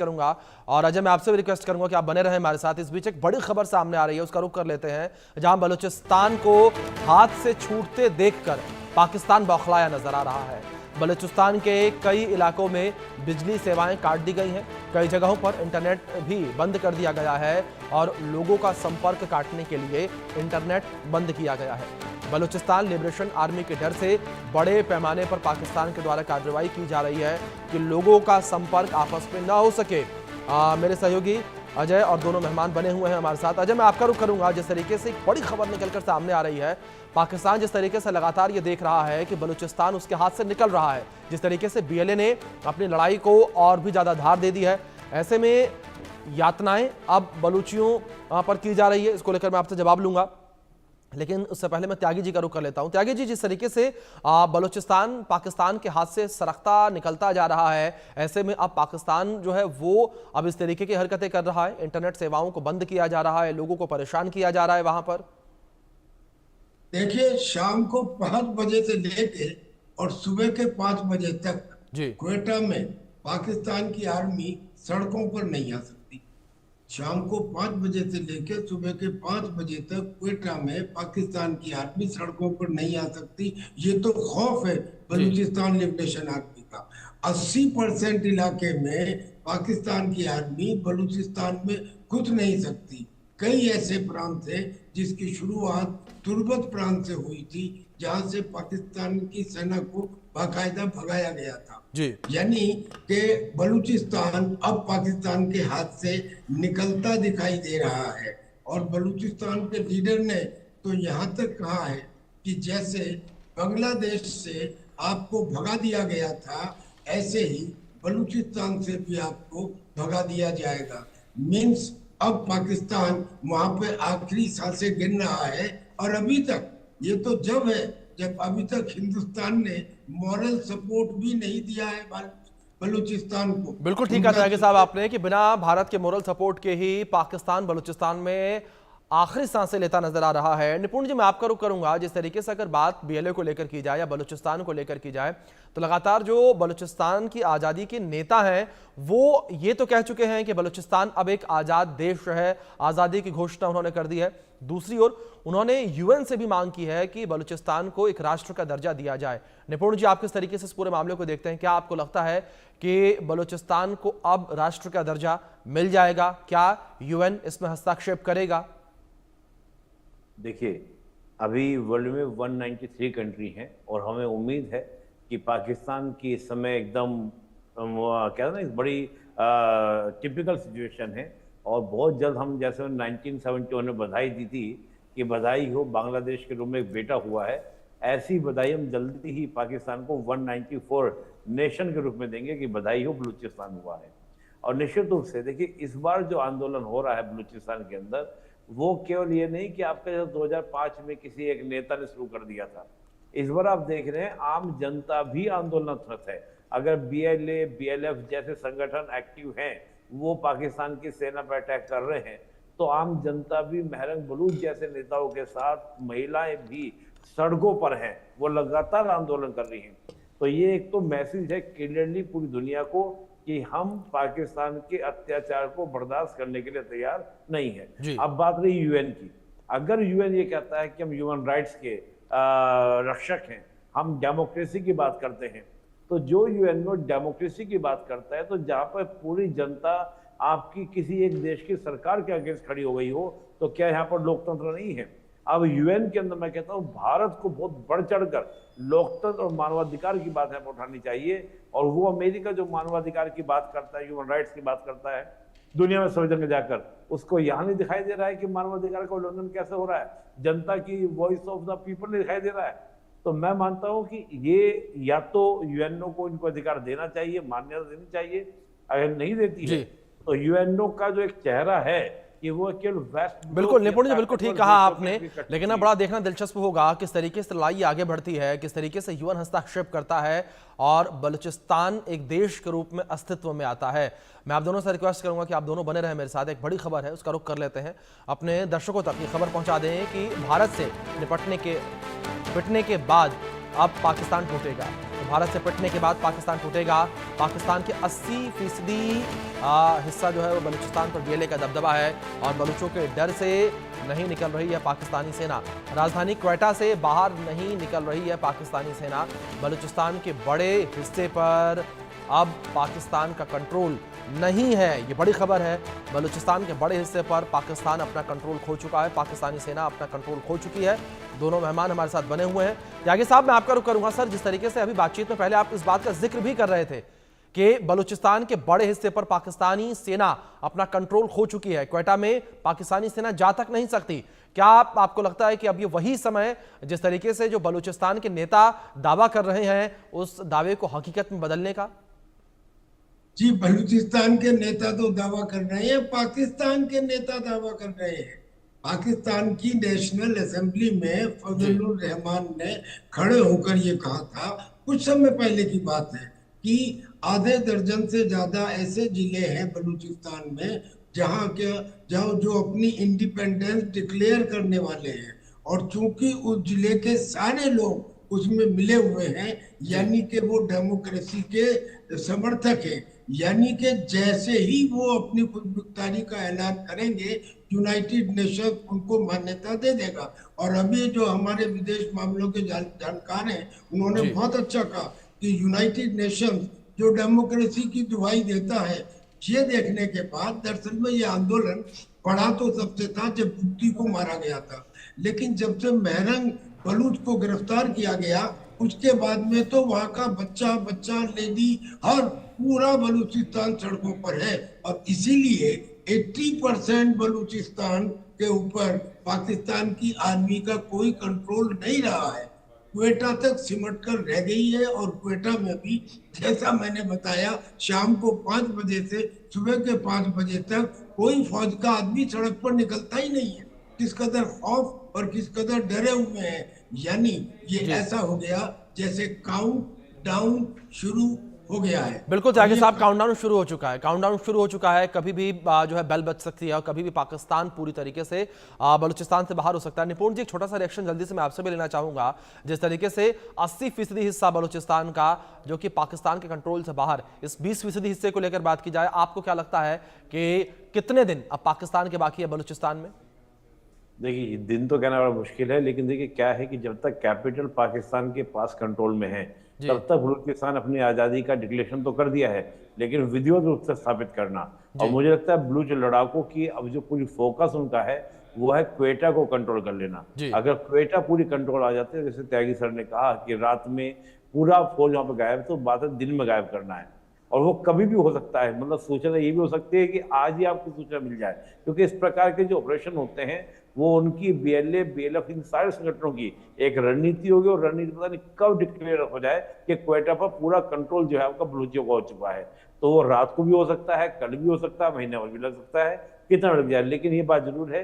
करूंगा। और अजय, मैं आपसे भी रिक्वेस्ट करूंगा कि आप बने रहें हमारे साथ। इस बीच एक बड़ी खबर सामने आ रही है, उसका रुख कर लेते हैं, जहां बलूचिस्तान को हाथ से छूटते देखकर पाकिस्तान बौखलाया नजर आ रहा है। बलूचिस्तान के कई इलाकों में बिजली सेवाएं काट दी गई हैं, कई जगहों पर इंटरनेट भी बंद कर दिया गया है और लोगों का संपर्क काटने के लिए इंटरनेट बंद किया गया है। बलूचिस्तान लिबरेशन आर्मी के डर से बड़े पैमाने पर पाकिस्तान के द्वारा कार्रवाई की जा रही है कि लोगों का संपर्क आपस में ना हो सके। मेरे सहयोगी अजय और दोनों मेहमान बने हुए हैं हमारे साथ। अजय, मैं आपका रुख करूंगा। जिस तरीके से एक बड़ी खबर निकलकर सामने आ रही है, पाकिस्तान जिस तरीके से लगातार ये देख रहा है कि बलूचिस्तान उसके हाथ से निकल रहा है, जिस तरीके से बीएलए ने अपनी लड़ाई को और भी ज्यादा धार दे दी है, ऐसे में यातनाएं अब बलूचियों पर की जा रही है, इसको लेकर मैं आपसे जवाब लूंगा। लेकिन उससे पहले मैं त्यागी जी का रुख कर लेता हूं। त्यागी जी, जिस तरीके से बलूचिस्तान पाकिस्तान के हाथ से सरकता निकलता जा रहा है, ऐसे में अब पाकिस्तान जो है वो अब इस तरीके की हरकतें कर रहा है, इंटरनेट सेवाओं को बंद किया जा रहा है, लोगों को परेशान किया जा रहा है वहां पर। देखिए, शाम को 5 बजे से लेके और सुबह के 5 बजे तक जी क्वेटा में पाकिस्तान की आर्मी सड़कों पर नहीं आ सकती। शाम को 5 बजे से लेकर सुबह के 5 बजे तक क्वेटा में पाकिस्तान की आर्मी सड़कों पर नहीं आ सकती। ये तो खौफ है जी बलूचिस्तान लिबरेशन आर्मी का। 80% इलाके में पाकिस्तान की आर्मी बलूचिस्तान में घुस नहीं सकती। कई ऐसे प्रांत हैं जिसकी शुरुआत तुर्बत प्रांत से हुई थी, जहां से पाकिस्तान की सेना को बाकायदा भगाया गया था। जी यानी कि बलूचिस्तान अब पाकिस्तान के हाथ से निकलता दिखाई दे रहा है। और बलूचिस्तान के लीडर ने तो यहाँ तक कहा है कि जैसे बांग्लादेश से आपको भगा दिया गया था, ऐसे ही बलूचिस्तान से भी आपको भगा दिया जाएगा। मीन्स अब पाकिस्तान वहां पे आखिरी सांसें गिन रहा है। और अभी तक ये तो जब है जब अभी तक हिंदुस्तान ने मॉरल सपोर्ट भी नहीं दिया है बलूचिस्तान को। बिल्कुल ठीक कहा त्यागी साहब आपने कि बिना भारत के मोरल सपोर्ट के ही पाकिस्तान बलूचिस्तान में आखिरी सांसें लेता नजर आ रहा है। निपुण जी, मैं आपका रुख करूंगा। जिस तरीके से अगर बात बीएलए को लेकर की जाए या बलूचिस्तान को लेकर की जाए, तो लगातार जो बलूचिस्तान की आज़ादी के नेता हैं वो ये तो कह चुके हैं कि बलूचिस्तान अब एक आज़ाद देश है, आज़ादी की घोषणा उन्होंने कर दी है। दूसरी ओर उन्होंने यूएन से भी मांग की है कि बलूचिस्तान को एक राष्ट्र का दर्जा दिया जाए। निपुण जी, आप किस तरीके से इस पूरे मामले को देखते हैं? क्या आपको लगता है कि बलूचिस्तान को अब राष्ट्र का दर्जा मिल जाएगा? क्या यूएन इसमें हस्तक्षेप करेगा? देखिए, अभी वर्ल्ड में 193 कंट्री हैं और हमें उम्मीद है कि पाकिस्तान की इस समय एकदम क्या है ना, एक बड़ी टिपिकल सिचुएशन है। और बहुत जल्द हम, जैसे 1971 में बधाई दी थी कि बधाई हो बांग्लादेश के रूप में एक बेटा हुआ है, ऐसी बधाई हम जल्दी ही पाकिस्तान को 194 नेशन के रूप में देंगे कि बधाई हो बलूचिस्तान हुआ है। और निश्चित रूप से देखिए, इस बार जो आंदोलन हो रहा है बलूचिस्तान के अंदर, वो केवल ये नहीं कि आपका जो 2005 में किसी एक नेता ने शुरू कर दिया था। इस बार आप देख रहे हैं आम जनता भी आंदोलनरत है। अगर बीएलए, बीएलएफ जैसे संगठन एक्टिव हैं, वो पाकिस्तान की सेना पर अटैक कर रहे हैं, तो आम जनता भी महरंग बलूच जैसे नेताओं के साथ, महिलाएं भी सड़कों पर हैं, वो लगातार आंदोलन कर रही हैं। तो ये एक तो मैसेज है क्लियरली पूरी दुनिया को कि हम पाकिस्तान के अत्याचार को बर्दाश्त करने के लिए तैयार नहीं है। अब बात रही यूएन की। अगर यूएन ये कहता है कि हम ह्यूमन राइट्स के रक्षक हैं, हम डेमोक्रेसी की बात करते हैं, तो जो यूएन में डेमोक्रेसी की बात करता है, तो जहां पर पूरी जनता आपकी किसी एक देश की सरकार के अगेंस्ट खड़ी हो गई हो, तो क्या यहाँ पर लोकतंत्र नहीं है? अब यूएन के अंदर मैं कहता हूँ भारत को बहुत बढ़ चढ़कर लोकतंत्र और मानवाधिकार की बात यहाँ पर उठानी चाहिए। और वो अमेरिका जो मानवाधिकार की बात करता है, ह्यूमन राइट्स की बात करता है दुनिया में सभी जगह जाकर, उसको यहाँ नहीं दिखाई दे रहा है कि मानवाधिकार का उल्लंघन कैसे हो रहा है, जनता की वॉइस ऑफ द पीपल नहीं दिखाई दे रहा है। तो मैं मानता हूँ कि ये या तो यूएनओ को इनको अधिकार देना चाहिए, मान्यता देनी चाहिए। अगर नहीं देती है तो यूएनओ का जो एक चेहरा है कि वो केवल वेस्ट। बिल्कुल निपुण जी, बिल्कुल ठीक कहा आपने। लेकिन अब बड़ा देखना दिलचस्प होगा किस तरीके से लड़ाई आगे बढ़ती है, किस तरीके से यूएन हस्तक्षेप करता है और बलूचिस्तान एक देश के रूप में अस्तित्व में आता है। मैं आप दोनों से रिक्वेस्ट करूंगा कि आप दोनों बने रहें मेरे साथ। एक बड़ी खबर है, उसका रुख कर लेते हैं, अपने दर्शकों तक ये खबर पहुंचा दें कि भारत से निपटने के बाद अब पाकिस्तान टूटेगा। तो भारत से पिटने के बाद पाकिस्तान टूटेगा। पाकिस्तान के 80% हिस्सा जो है वो बलूचिस्तान पर BLA का दबदबा है और बलूचों के डर से नहीं निकल रही है पाकिस्तानी सेना। राजधानी क्वेटा से बाहर नहीं निकल रही है पाकिस्तानी सेना। बलूचिस्तान के बड़े हिस्से पर अब पाकिस्तान का कंट्रोल नहीं है, ये बड़ी खबर है। बलूचिस्तान के बड़े हिस्से पर पाकिस्तान अपना कंट्रोल खो चुका है, पाकिस्तानी सेना अपना कंट्रोल खो चुकी है। दोनों मेहमान हमारे साथ बने हुए हैं। त्यागी साहब, मैं आपका रुख करूंगा। सर, जिस तरीके से अभी बातचीत में पहले आप इस बात का जिक्र भी कर रहे थे कि बलूचिस्तान के बड़े हिस्से पर पाकिस्तानी सेना अपना कंट्रोल खो चुकी है, क्वेटा में पाकिस्तानी सेना जा तक नहीं सकती, क्या आपको लगता है कि अब ये वही समय, जिस तरीके से जो बलूचिस्तान के नेता दावा कर रहे हैं, उस दावे को हकीकत में बदलने का? जी, बलूचिस्तान के नेता तो दावा कर रहे हैं, पाकिस्तान के नेता दावा कर रहे हैं। पाकिस्तान की नेशनल असेंबली में फजलुर रहमान ने खड़े होकर ये कहा था, कुछ समय पहले की बात है, कि आधे दर्जन से ज्यादा ऐसे जिले हैं बलूचिस्तान में जहाँ जो अपनी इंडिपेंडेंस डिक्लेयर करने वाले हैं, और चूंकि उस जिले के सारे लोग उसमें मिले हुए हैं, यानी कि वो डेमोक्रेसी के समर्थक हैं, यानी कि जैसे ही वो अपनी खुद मुख्तारी का ऐलान करेंगे, यूनाइटेड नेशन उनको मान्यता दे देगा। और अभी जो हमारे विदेश मामलों के जानकार हैं, उन्होंने बहुत अच्छा कहा कि यूनाइटेड नेशन जो डेमोक्रेसी की दुहाई देता है, ये देखने के बाद दरअसल में ये आंदोलन पड़ा तो सबसे था जब बुट्टी को मारा गया था, लेकिन जब से महरंग बलूच को गिरफ्तार किया गया, उसके बाद में तो वहाँ का बच्चा लेडी हर पूरा बलूचिस्तान सड़कों पर है। और इसीलिए 80% बलूचिस्तान के ऊपर पाकिस्तान की आर्मी का कोई कंट्रोल नहीं रहा है, क्वेटा तक सिमट कर रह गई है। और क्वेटा में भी जैसा मैंने बताया, शाम को 5 बजे से सुबह के 5 बजे तक कोई फौज का आदमी सड़क पर निकलता ही नहीं है। किस कदर खौफ और किस कदर डरे हुए हैं, यानी ये ऐसा हो गया जैसे काउंट डाउन शुरू हो गया है। बिल्कुल त्यागी साहब, काउंटडाउन शुरू हो चुका है, काउंटडाउन शुरू हो चुका है। कभी भी जो है बेल बज सकती है और कभी भी पाकिस्तान पूरी तरीके से बलूचिस्तान से बाहर हो सकता है। निपुण जी, एक छोटा सा रिएक्शन जल्दी से मैं आपसे भी लेना चाहूंगा। जिस तरीके से 80% हिस्सा बलूचिस्तान का जो कि पाकिस्तान के कंट्रोल से बाहर, इस 20% हिस्से को लेकर बात की जाए, आपको क्या लगता है कि कितने दिन अब पाकिस्तान के बाकी है बलूचिस्तान में? देखिए, दिन तो कहना बड़ा मुश्किल है, लेकिन देखिए क्या है कि जब तक कैपिटल पाकिस्तान के पास कंट्रोल में है, तब तक बलूचिस्तान अपनी आज़ादी का डिक्लेरेशन तो कर दिया है, लेकिन विधिवत रूप से स्थापित करना। और मुझे लगता है बलूच लड़ाकों की अब जो पूरी फोकस उनका है, वो है क्वेटा को कंट्रोल कर लेना। अगर क्वेटा पूरी कंट्रोल आ जाते हैं, जैसे त्यागी सर ने कहा कि रात में पूरा फौज वहाँ पर गायब, तो बात है दिन में गायब करना है। और वो कभी भी हो सकता है, मतलब सूचना ये भी हो सकती है कि आज ही आपको सूचना मिल जाए, क्योंकि इस प्रकार के जो ऑपरेशन होते हैं वो उनकी BLA, BLF, इन सारे संगठनों की एक रणनीति होगी, और रणनीति पता नहीं कब डिक्लेयर हो जाए कि क्वेटा पर पूरा कंट्रोल जो है आपका बलूचियों का हो चुका है। तो वो रात को भी हो सकता है, कल भी हो सकता है, महीने भर भी लग सकता है, कितना लग जाए। लेकिन ये बात जरूर है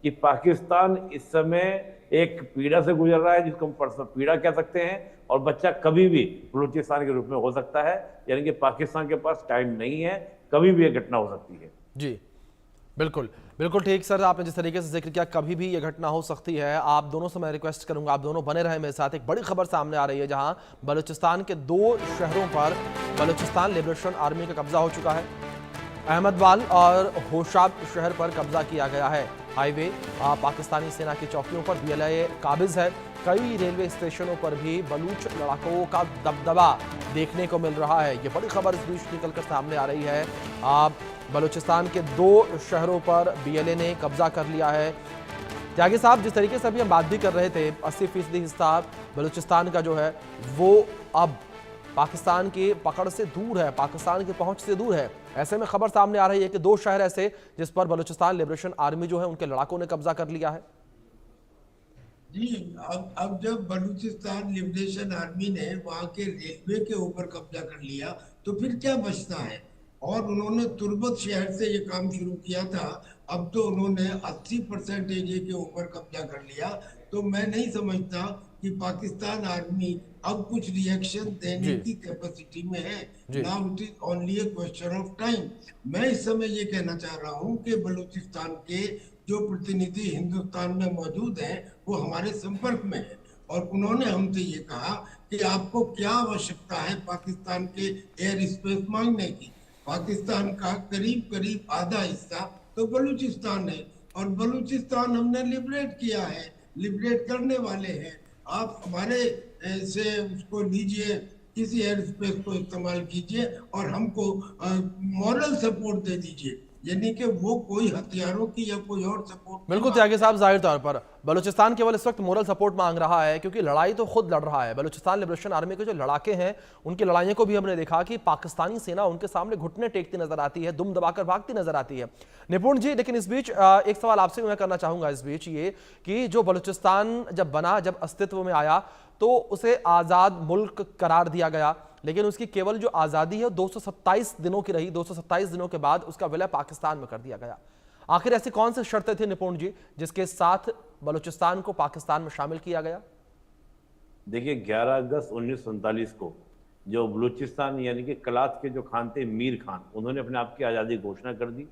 कि पाकिस्तान इस समय एक पीड़ा से गुजर रहा है, जिसको हम पर्सनल पीड़ा कह सकते हैं, और बच्चा कभी भी बलूचिस्तान के रूप में हो सकता है, यानी कि पाकिस्तान के पास टाइम नहीं है, कभी भी ये घटना हो सकती है। जी बिल्कुल बिल्कुल ठीक सर, आपने जिस तरीके से जिक्र किया, कभी भी ये घटना हो सकती है। आप दोनों से मैं रिक्वेस्ट करूंगा, आप दोनों बने रहे मेरे साथ। एक बड़ी खबर सामने आ रही है, जहां बलूचिस्तान के 2 शहरों पर बलूचिस्तान लिबरेशन आर्मी का कब्जा हो चुका है। अहमदवाल और होशाब शहर पर कब्जा किया गया है। हाईवे पाकिस्तानी सेना की चौकियों पर BLA काबिज है। कई रेलवे स्टेशनों पर भी बलूच लड़ाकों का दबदबा देखने को मिल रहा है। ये बड़ी खबर इस बीच निकलकर सामने आ रही है। बलूचिस्तान के 2 शहरों पर BLA ने कब्जा कर लिया है। त्यागी साहब, जिस तरीके से अभी हम बात भी कर रहे थे, 80% हिस्सा बलूचिस्तान का जो है वो अब पाकिस्तान की पकड़ से दूर है, पाकिस्तान की पहुंच से दूर है। ऐसे में खबर सामने आ रही है कि 2 शहर ऐसे जिस पर बलूचिस्तान लिबरेशन आर्मी जो है उनके लड़ाकों ने कब्जा कर लिया है। जी, अब जब बलूचिस्तान लिबरेशन आर्मी ने वहां के रेलवे के ऊपर कब्जा कर लिया, तो फिर क्या बचता है? और उन्होंने तुर्बत शहर से ये काम शुरू किया था, अब तो उन्होंने 80% एरिया के ऊपर कब्जा कर लिया। तो मैं नहीं समझता कि पाकिस्तान आर्मी अब कुछ रिएक्शन देने की कैपेसिटी में है। Now it is only A question of time. मैं इस समय ये कहना चाह रहा हूँ कि बलूचिस्तान के जो प्रतिनिधि हिंदुस्तान में मौजूद हैं, वो हमारे संपर्क में है, और उन्होंने हमसे ये कहा कि आपको क्या आवश्यकता है पाकिस्तान के एयर स्पेस मांगने की। पाकिस्तान का करीब करीब आधा हिस्सा तो बलूचिस्तान है, और बलूचिस्तान हमने लिबरेट किया है, लिबरेट करने वाले हैं। आप हमारे से उसको लीजिए, किसी एयर स्पेस को इस्तेमाल कीजिए और हमको मॉरल सपोर्ट दे दीजिए, यानी कि वो कोई हथियारों की या कोई और सपोर्ट। बिल्कुल त्यागी साहब, जाहिर तौर पर बलूचिस्तान केवल इस वक्त मोरल सपोर्ट मांग रहा है, क्योंकि लड़ाई तो खुद लड़ रहा है। बलूचिस्तान लिबरेशन आर्मी के जो लड़ाके हैं, उनकी लड़ाइयों को भी हमने देखा कि पाकिस्तानी सेना उनके सामने घुटने टेकती नजर आती है, दुम दबाकर भागती नजर आती है। निपुण जी, लेकिन इस बीच एक सवाल आपसे मैं करना चाहूंगा इस बीच ये कि जो बलूचिस्तान जब बना, जब अस्तित्व में आया, तो उसे आज़ाद मुल्क करार दिया गया, लेकिन उसकी केवल जो आज़ादी है 227 दिनों की रही। 227 दिनों के बाद उसका विलय पाकिस्तान में कर दिया गया। आखिर ऐसी कौन सी शर्तें थी निपुण जी जिसके साथ बलूचिस्तान को पाकिस्तान में शामिल किया गया? देखिए, 11 अगस्त 1947 को जो बलूचिस्तान यानी कि कलात के जो खान थे, मीर खान, उन्होंने अपने आप की आज़ादी घोषणा कर दी।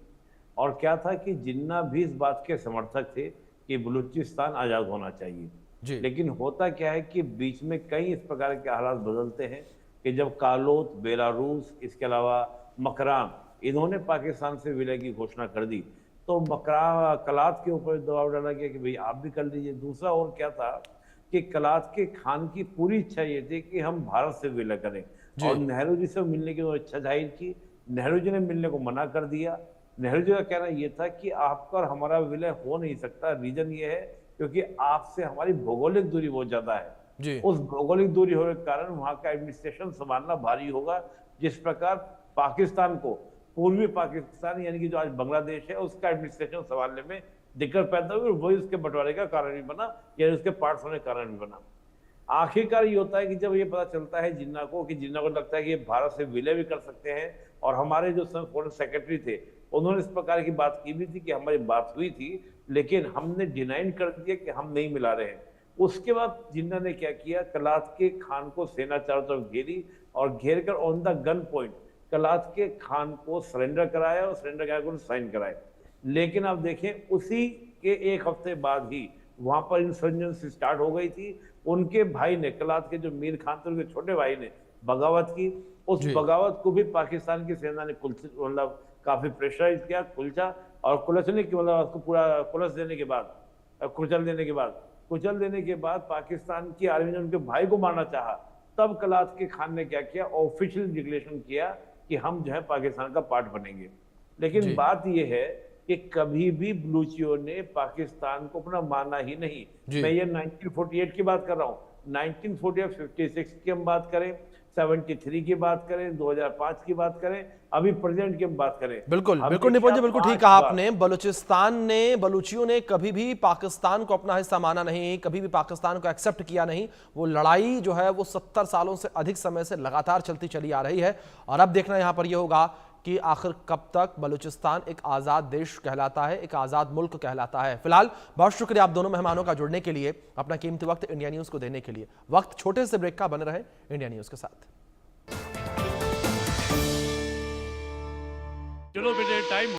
और क्या था कि जिन्ना भी इस बात के समर्थक थे कि बलूचिस्तान आज़ाद होना चाहिए, लेकिन होता क्या है कि बीच में कई इस प्रकार के हालात बदलते हैं कि जब कालोत, बेलारूस, इसके अलावा मकरान, इन्होंने पाकिस्तान से विलय की घोषणा कर दी, तो कलात के ऊपर दबाव डाला गया कि भाई आप भी कर लीजिए। दूसरा और क्या था कि कलात के खान की पूरी इच्छा ये थी कि हम भारत से विलय करें, और नेहरू जी से मिलने की इच्छा जाहिर की। नेहरू जी ने मिलने को मना कर दिया। नेहरू जी का कहना यह था कि आपका और हमारा विलय हो नहीं सकता। रीजन ये है क्योंकि आपसे हमारी भौगोलिक दूरी बहुत ज्यादा है। उस भौगोलिक दूरी होने के कारण वहां का एडमिनिस्ट्रेशन संभालना भारी होगा। जिस प्रकार पाकिस्तान को, पूर्वी पाकिस्तान यानी कि जो आज बांग्लादेश है, उसका एडमिनिस्ट्रेशन संभालने में दिक्कत पैदा हुई, और वही उसके बंटवारे का कारण भी बना, या उसके पार्ट्स होने का कारण भी बना। आखिरकार ये होता है कि जब ये पता चलता है जिन्ना को, कि जिन्ना को लगता है कि ये भारत से विलय भी कर सकते हैं, और हमारे जो फॉरेन सेक्रेटरी थे उन्होंने इस प्रकार की बात की भी थी कि हमारी बात हुई थी, लेकिन हमने डिनाइन कर दिया कि हम नहीं मिला रहे हैं। उसके बाद जिन्ना ने क्या किया, कलात के खान को सेना चारों तरफ घेरी, और घेर कर ऑन द गन पॉइंट कलात के खान को सरेंडर कराया, और सरेंडर कराया साइन कराए। लेकिन आप देखें, उसी के एक हफ्ते बाद ही वहां पर इंसर्जेंसी स्टार्ट हो गई थी। उनके भाई ने, कलात के जो मीर खान थे, उनके छोटे भाई ने बगावत की। उस बगावत को भी पाकिस्तान की सेना ने मतलब काफी प्रेशराइज किया, कुलचा, और कुलचने की मतलब उसको पूरा कुलच देने के बाद, कुचल देने के बाद पाकिस्तान की आर्मी ने उनके भाई को मारना चाहा। तब कलात के खान ने क्या किया, ऑफिशियल डिक्लेरेशन किया कि हम जो है पाकिस्तान का पार्ट बनेंगे। लेकिन बात यह है कि कभी भी बलूचियों ने पाकिस्तान को अपना माना ही नहीं। मैं ये 1948 की बात कर रहा हूँ, 1948, 56 की हम बात करें, 73 की बात करें, 2005 की बात करें, अभी प्रेजेंट की हम बात करें। बिल्कुल बिल्कुल निपुण जी, बिल्कुल ठीक कहा आपने। बलूचियों ने कभी भी पाकिस्तान को अपना हिस्सा माना नहीं, कभी भी पाकिस्तान को एक्सेप्ट किया नहीं। वो लड़ाई जो है वो 70 सालों से अधिक समय से लगातार चलती चली आ रही है, और अब देखना यहां पर यह होगा कि आखिर कब तक बलूचिस्तान एक आज़ाद देश कहलाता है, एक आज़ाद मुल्क कहलाता है। फिलहाल बहुत शुक्रिया आप दोनों मेहमानों का जुड़ने के लिए, अपना कीमती वक्त इंडिया न्यूज़ को देने के लिए। वक्त छोटे से ब्रेक का, बने रहे इंडिया न्यूज़ के साथ। चलो बेटे, टाइम